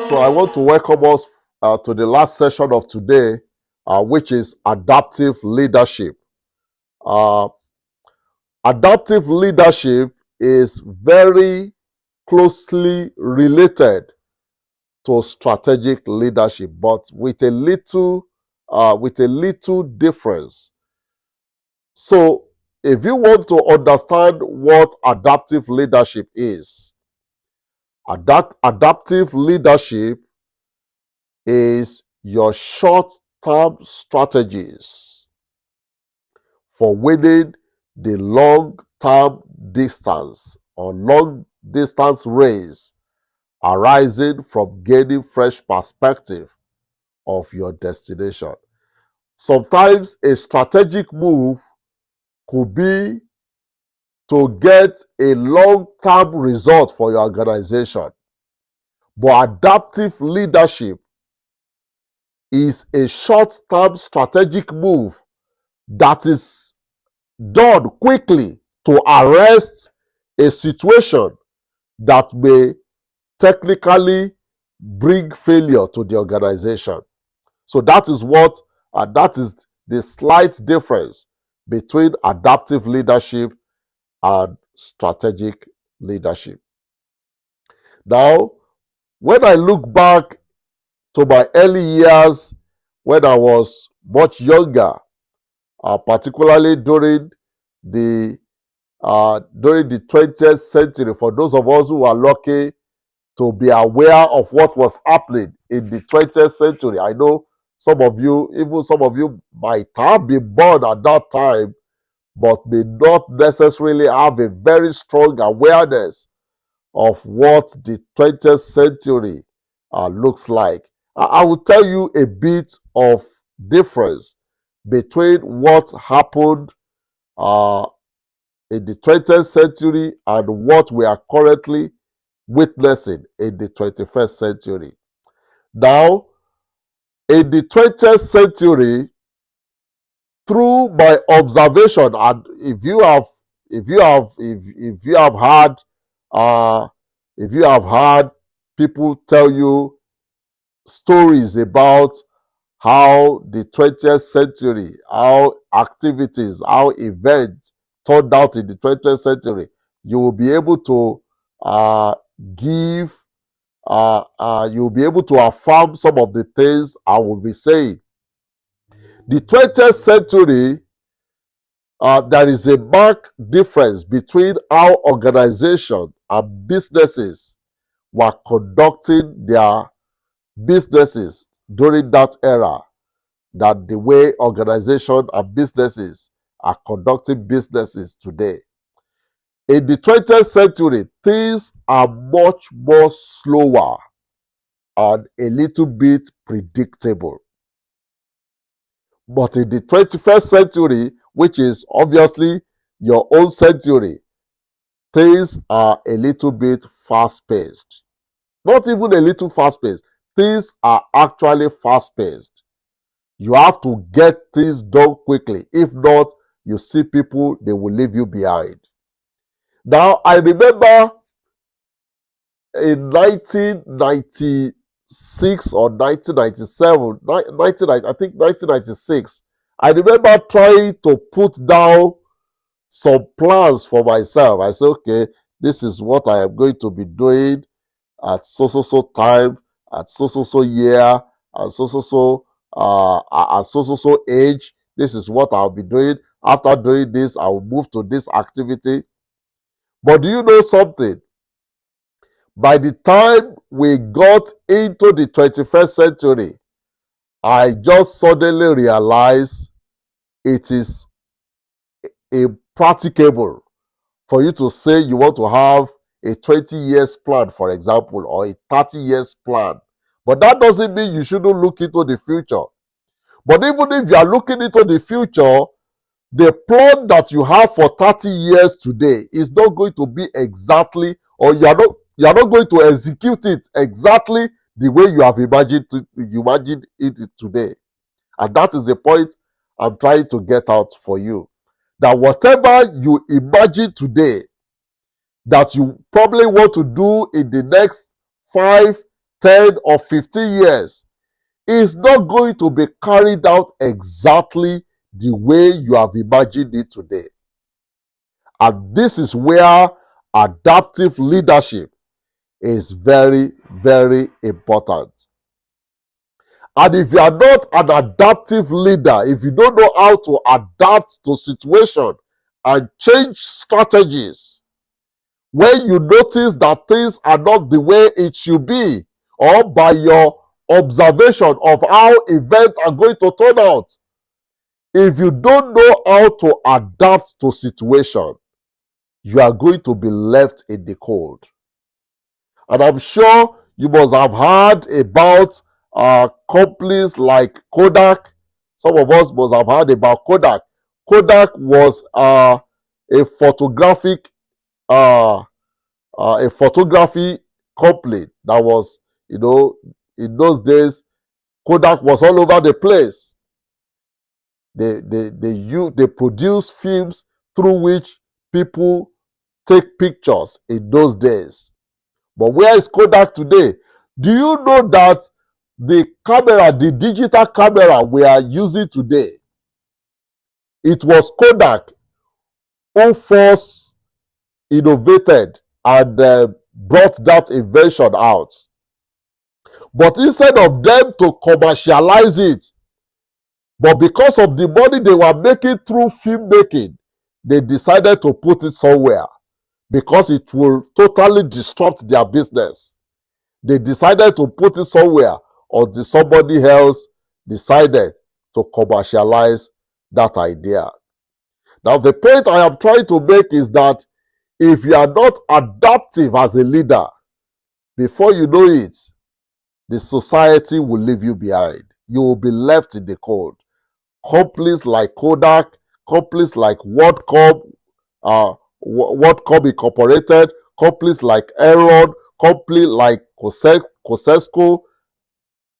So I want to welcome us to the last session of today, which is adaptive leadership. Uh, Adaptive leadership is very closely related to strategic leadership, but with a little difference. So, if you want to understand what adaptive leadership is, adaptive leadership is your short-term strategies for winning the long-term distance or long-distance race arising from gaining fresh perspective of your destination. Sometimes a strategic move could be to get a long-term result for your organization, but adaptive leadership is a short-term strategic move that is done quickly to arrest a situation that may technically bring failure to the organization. So that is the slight difference between adaptive leadership and strategic leadership. Now, when I look back to my early years when I was much younger, particularly during the 20th century, for those of us who are lucky to be aware of what was happening in the 20th century. I know some of you might have been born at that time, but may not necessarily have a very strong awareness of what the 20th century looks like. I will tell you a bit of difference between what happened in the 20th century and what we are currently witnessing in the 21st century. Now, in the 20th century, through my observation, and if you have had people tell you stories about how the 20th century, how activities, how events turned out in the 20th century, you will be able to you'll be able to affirm some of the things I will be saying. The 20th century, there is a marked difference between how organizations and businesses were conducting their businesses during that era than the way organizations and businesses are conducting businesses today. In the 20th century, things are much more slower and a little bit predictable. But in the 21st century, which is obviously your own century, things are a little bit fast-paced. Not even a little fast-paced. Things are actually fast-paced. You have to get things done quickly. If not, you see people, they will leave you behind. Now, I remember in 1996 or 1997, I think 1996, I remember trying to put down some plans for myself. I said, okay, this is what I am going to be doing at so time, at so year, at so age. This is what I'll be doing. After doing this, I will move to this activity. But do you know something? By the time we got into the 21st century, I just suddenly realized it is impracticable for you to say you want to have a 20 years plan, for example, or a 30 years plan. But that doesn't mean you shouldn't look into the future. But even if you are looking into the future, the plan that you have for 30 years today is not going to be exactly, or you are not going to execute it exactly the way you have imagined it today. And that is the point I'm trying to get out for you. That whatever you imagine today that you probably want to do in the next 5, 10 or 15 years is not going to be carried out exactly the way you have imagined it today. And this is where adaptive leadership is very, very important. And if you are not an adaptive leader, if you don't know how to adapt to situation and change strategies, when you notice that things are not the way it should be, or by your observation of how events are going to turn out, if you don't know how to adapt to situation, you are going to be left in the cold. And I'm sure you must have heard about companies like Kodak. Some of us must have heard about Kodak. Kodak was a photographic a photography company that was, in those days, Kodak was all over the place. They produce films through which people take pictures in those days. But where is Kodak today? Do you know that the camera, the digital camera we are using today, it was Kodak who first innovated and brought that invention out. But instead of them to commercialize it, but because of the money they were making through film making, they decided to put it somewhere because it will totally disrupt their business. They decided to put it somewhere until somebody else decided to commercialize that idea. Now, the point I am trying to make is that if you are not adaptive as a leader, before you know it, the society will leave you behind. You will be left in the cold. Companies like Kodak, companies like WorldCom Incorporated, companies like Enron, companies like Cosesco,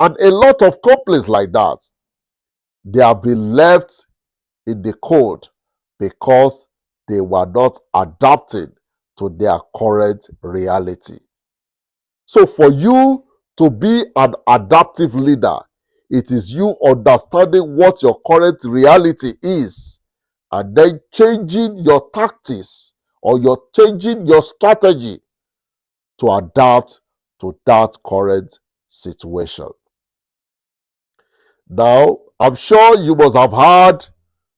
and a lot of companies like that, they have been left in the cold because they were not adapting to their current reality. So for you to be an adaptive leader, it is you understanding what your current reality is and then changing your tactics or you're changing your strategy to adapt to that current situation. Now, I'm sure you must have heard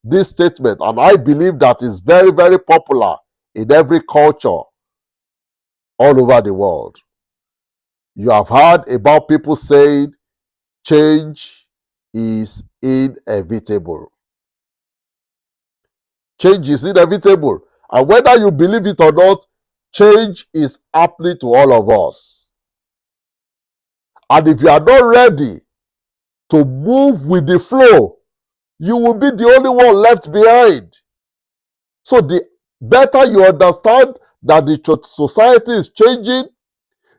this statement, and I believe that is very, very popular in every culture all over the world. You have heard about people saying change is inevitable. Change is inevitable. And whether you believe it or not, change is happening to all of us. And if you are not ready to move with the flow, you will be the only one left behind. So the better you understand that the society is changing,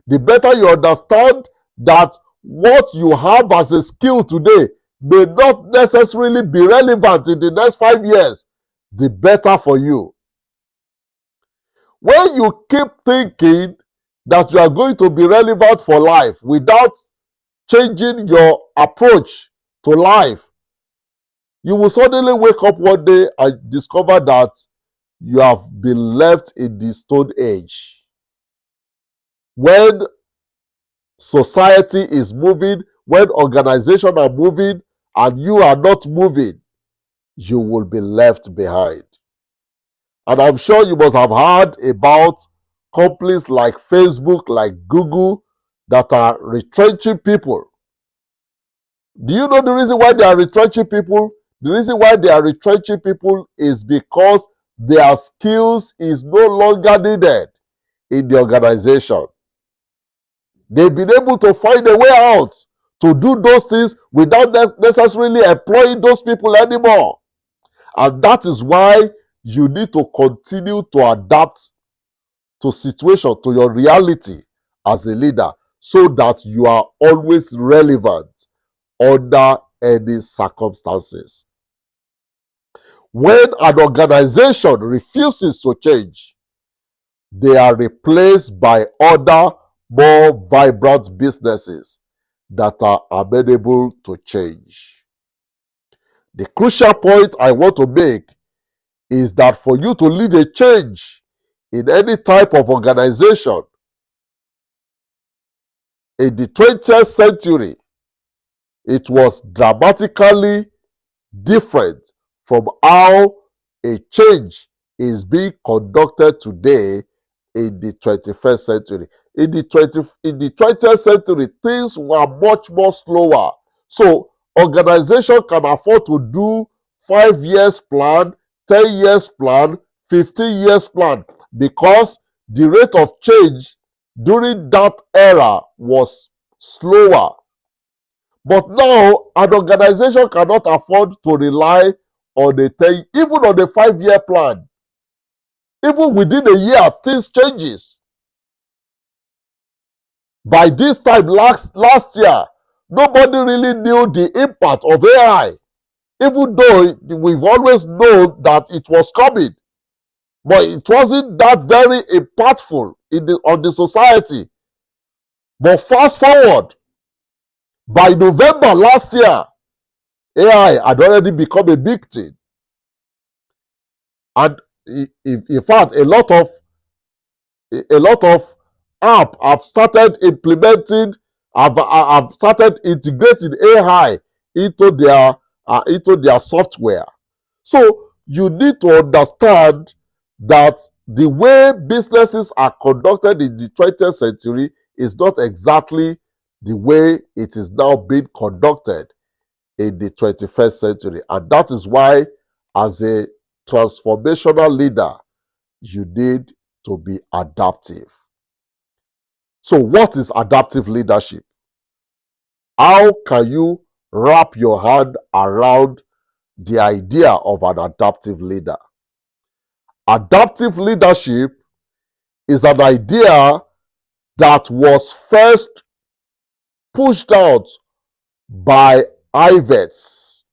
the better you understand that what you have as a skill today may not necessarily be relevant in the next 5 years, the better for you. When you keep thinking that you are going to be relevant for life without changing your approach to life, you will suddenly wake up one day and discover that you have been left in the stone age. When society is moving, when organizations are moving, and you are not moving, you will be left behind. And I'm sure you must have heard about companies like Facebook, like Google, that are retrenching people. Do you know the reason why they are retrenching people? The reason why they are retrenching people is because their skills is no longer needed in the organization. They've been able to find a way out to do those things without necessarily employing those people anymore. And that is why you need to continue to adapt to situation, to your reality as a leader, so that you are always relevant under any circumstances. When an organization refuses to change, they are replaced by other, more vibrant businesses that are amenable to change. The crucial point I want to make is that for you to lead a change in any type of organization in the 20th century, it was dramatically different from how a change is being conducted today in the 21st century. In the 20th century, things were much more slower. So organization can afford to do 5 years plan, 10 years plan, 15 years plan, because the rate of change during that era was slower. But now, an organization cannot afford to rely on even on a 5-year plan. Even within a year, things changes. By this time last year, nobody really knew the impact of AI, even though we've always known that it was coming. But it wasn't that very impactful on the society. But fast forward, by November last year, AI had already become a big thing. And in fact, a lot of apps have started implementing, have started integrating AI into their software. So you need to understand that the way businesses are conducted in the 20th century is not exactly the way it is now being conducted in the 21st century. And that is why, as a transformational leader, you need to be adaptive. So what is adaptive leadership? How can you wrap your hand around the idea of an adaptive leader? Adaptive leadership is an idea that was first pushed out by Ives,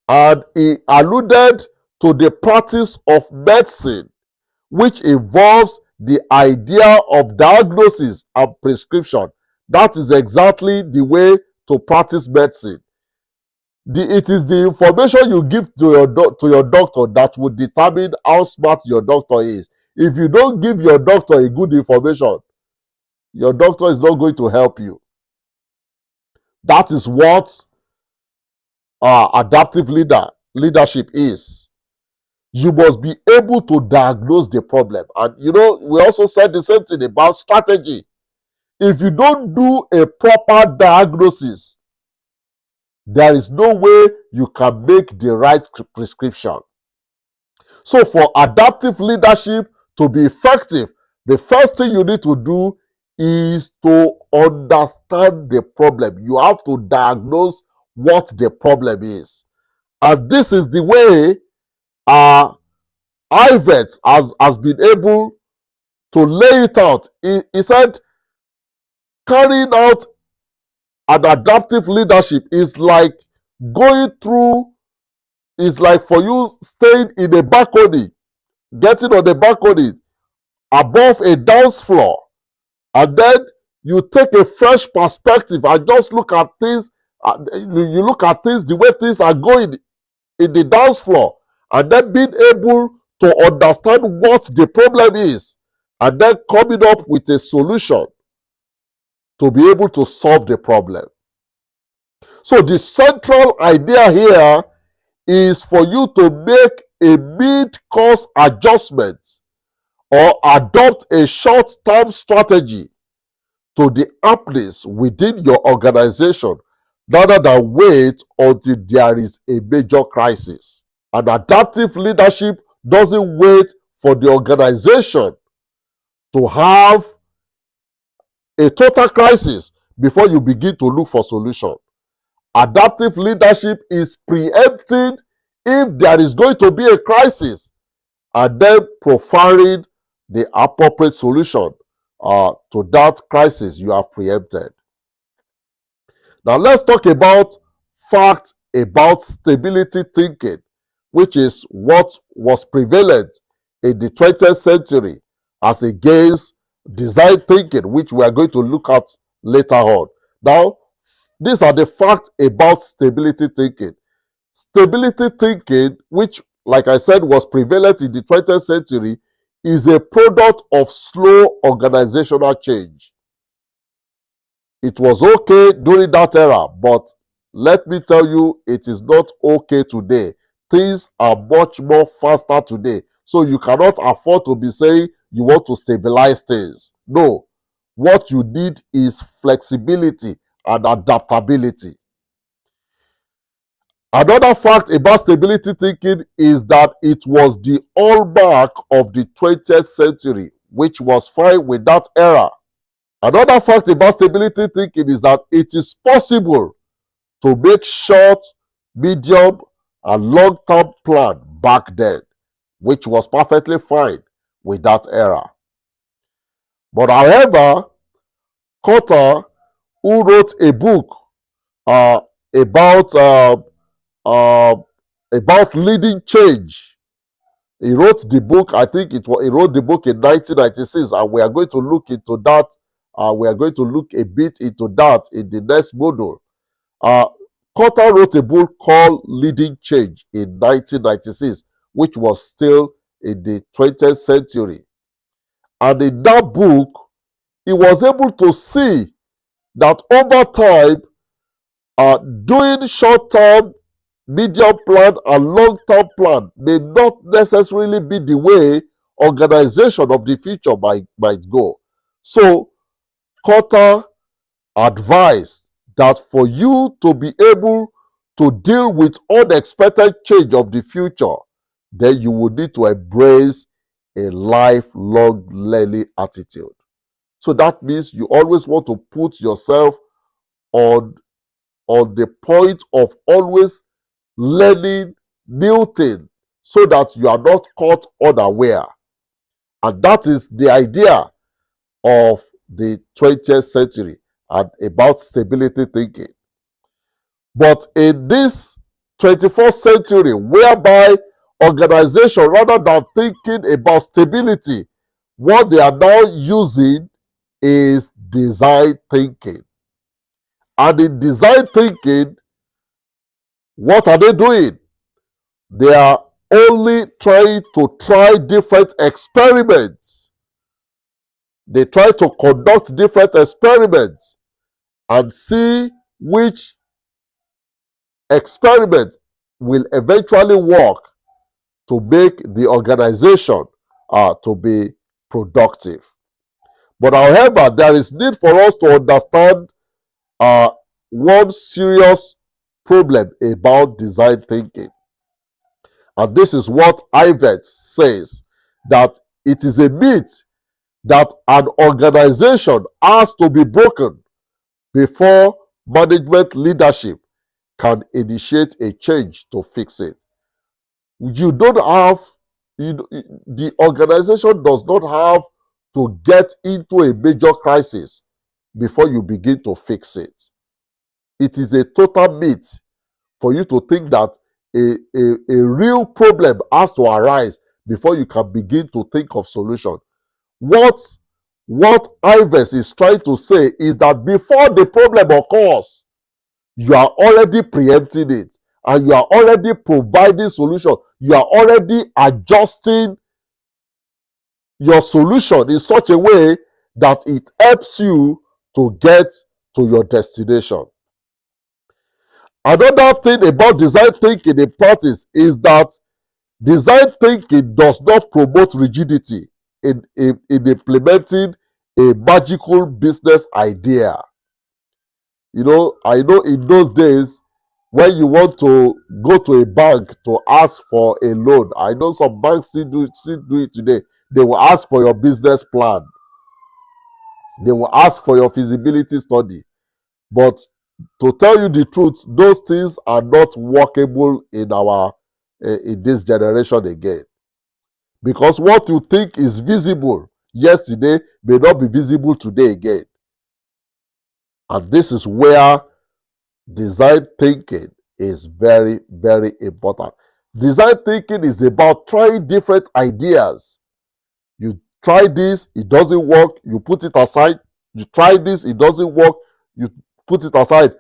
and he alluded to the practice of medicine, which involves the idea of diagnosis and prescription. That is exactly the way to practice medicine. It is the information you give to your doctor that will determine how smart your doctor is. If you don't give your doctor a good information, your doctor is not going to help you. That is what adaptive leadership is. You must be able to diagnose the problem. And we also said the same thing about strategy. If you don't do a proper diagnosis, there is no way you can make the right prescription. So for adaptive leadership to be effective, the first thing you need to do is to understand the problem. You have to diagnose what the problem is. And this is the way Ives has been able to lay it out. He said carrying out an adaptive leadership is like for you staying in a balcony, getting on the balcony above a dance floor, and then you take a fresh perspective and just look at things. You look at things the way things are going in the dance floor, and then being able to understand what the problem is, and then coming up with a solution to be able to solve the problem. So the central idea here is for you to make a mid-course adjustment or adopt a short-term strategy to the happenings within your organization rather than wait until there is a major crisis. And adaptive leadership doesn't wait for the organization to have a total crisis before you begin to look for solution. Adaptive leadership is preempting if there is going to be a crisis and then providing the appropriate solution to that crisis you have preempted. Now let's talk about fact about stability thinking, which is what was prevalent in the 20th century as against design thinking, which we are going to look at later on. Now, these are the facts about stability thinking. Stability thinking, which, like I said, was prevalent in the 20th century, is a product of slow organizational change. It was okay during that era, but let me tell you, it is not okay today. Things are much more faster today. So you cannot afford to be saying you want to stabilize things. No. What you need is flexibility and adaptability. Another fact about stability thinking is that it was the hallmark of the 20th century, which was fine with that era. Another fact about stability thinking is that it is possible to make short, medium, and long-term plan back then, which was perfectly fine with that era. But however, Cotter, who wrote a book uh, about uh, uh, about leading change, he wrote the book. I think he wrote the book in 1996, and we are going to look into that. We are going to look a bit into that in the next module. Cotter wrote a book called Leading Change in 1996, which was still in the 20th century. And in that book, he was able to see that over time, doing short-term, medium plan, and long-term plan may not necessarily be the way organization of the future might go. So, Cotter advised that for you to be able to deal with unexpected change of the future, then you will need to embrace a lifelong learning attitude. So that means you always want to put yourself on the point of always learning new things so that you are not caught unaware. And that is the idea of the 20th century and about stability thinking. But in this 21st century, whereby organization, rather than thinking about stability, what they are now using is design thinking. And in design thinking, what are they doing? They are only trying to try different experiments. They try to conduct different experiments and see which experiment will eventually work to make the organization to be productive. But however, there is need for us to understand one serious problem about design thinking. And this is what Ivet says, that it is a myth that an organization has to be broken before management leadership can initiate a change to fix it. You don't have, the organization does not have to get into a major crisis before you begin to fix it. It is a total myth for you to think that a real problem has to arise before you can begin to think of solution. What Ives is trying to say is that before the problem occurs, you are already preempting it and you are already providing solution. You are already adjusting your solution in such a way that it helps you to get to your destination. Another thing about design thinking in practice is that design thinking does not promote rigidity in implementing a magical business idea. I know in those days, when you want to go to a bank to ask for a loan, I know some banks still do it today. They will ask for your business plan. They will ask for your feasibility study. But to tell you the truth, those things are not workable in this generation again. Because what you think is visible yesterday may not be visible today again. And this is where design thinking is very, very important. Design thinking is about trying different ideas. You try this, it doesn't work, you put it aside. You try this, it doesn't work, you put it aside.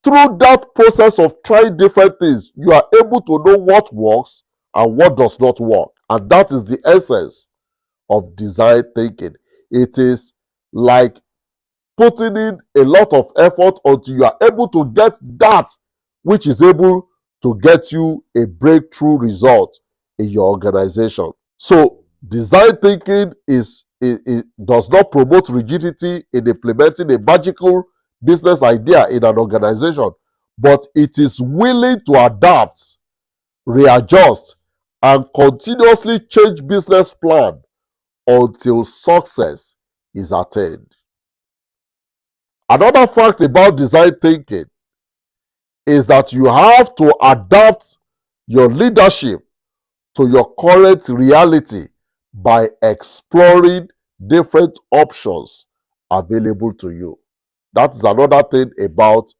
Through that process of trying different things, you are able to know what works and what does not work. And that is the essence of design thinking. It is like putting in a lot of effort until you are able to get that which is able to get you a breakthrough result in your organization. So design thinking it does not promote rigidity in implementing a magical business idea in an organization, but it is willing to adapt, readjust, and continuously change business plan until success is attained. Another fact about design thinking is that you have to adapt your leadership to your current reality by exploring different options available to you. That is another thing about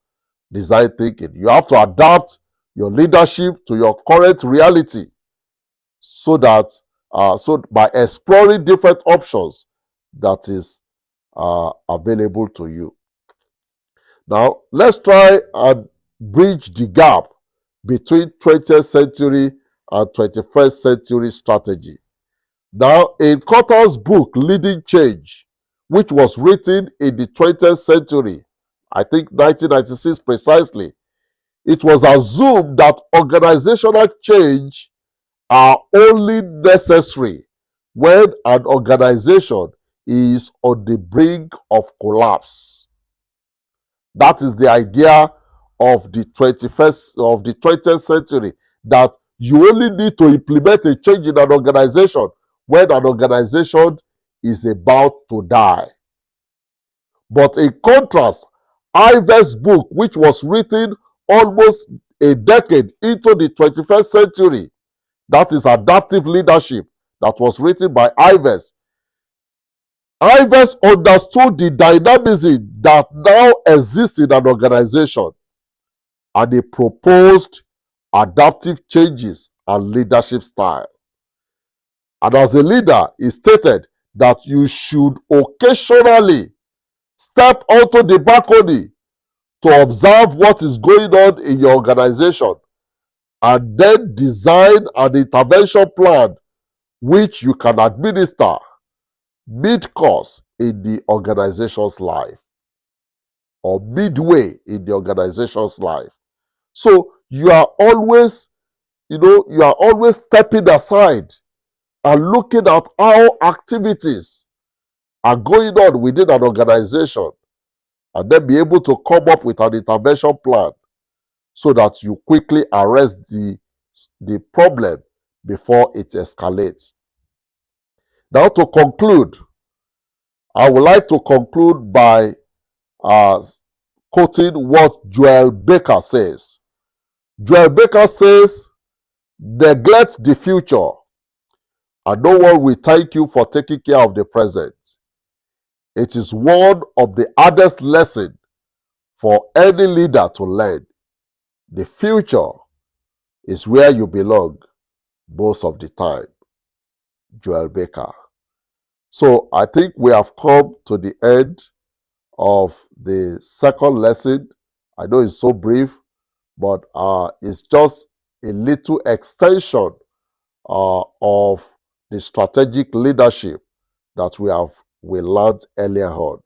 design thinking. You have to adapt your leadership to your current reality so that by exploring different options that is available to you. Now, let's try and bridge the gap between 20th century and 21st century strategy. Now, in Cotter's book, Leading Change, which was written in the 20th century, I think 1996 precisely, it was assumed that organizational change are only necessary when an organization is on the brink of collapse. That is the idea of the 20th century, that you only need to implement a change in an organization when an organization is about to die. But in contrast, Ives' book, which was written almost a decade into the 21st century, that is Adaptive Leadership, that was written by Ives. Ives understood the dynamism that now exists in an organization, and he proposed adaptive changes and leadership style. And as a leader, he stated that you should occasionally step onto the balcony to observe what is going on in your organization and then design an intervention plan which you can administer mid-course in the organization's life or midway in the organization's life. So you are always, you are always stepping aside and looking at how activities are going on within an organization, and then be able to come up with an intervention plan so that you quickly arrest the problem before it escalates. Now, to conclude, I would like to conclude by quoting what Joel Baker says. Joel Baker says, "Neglect the future, and no one will thank you for taking care of the present. It is one of the hardest lessons for any leader to learn. The future is where you belong most of the time." Joel Baker. So I think we have come to the end of the second lesson. I know it's so brief, but it's just a little extension of the strategic leadership that we learned earlier on.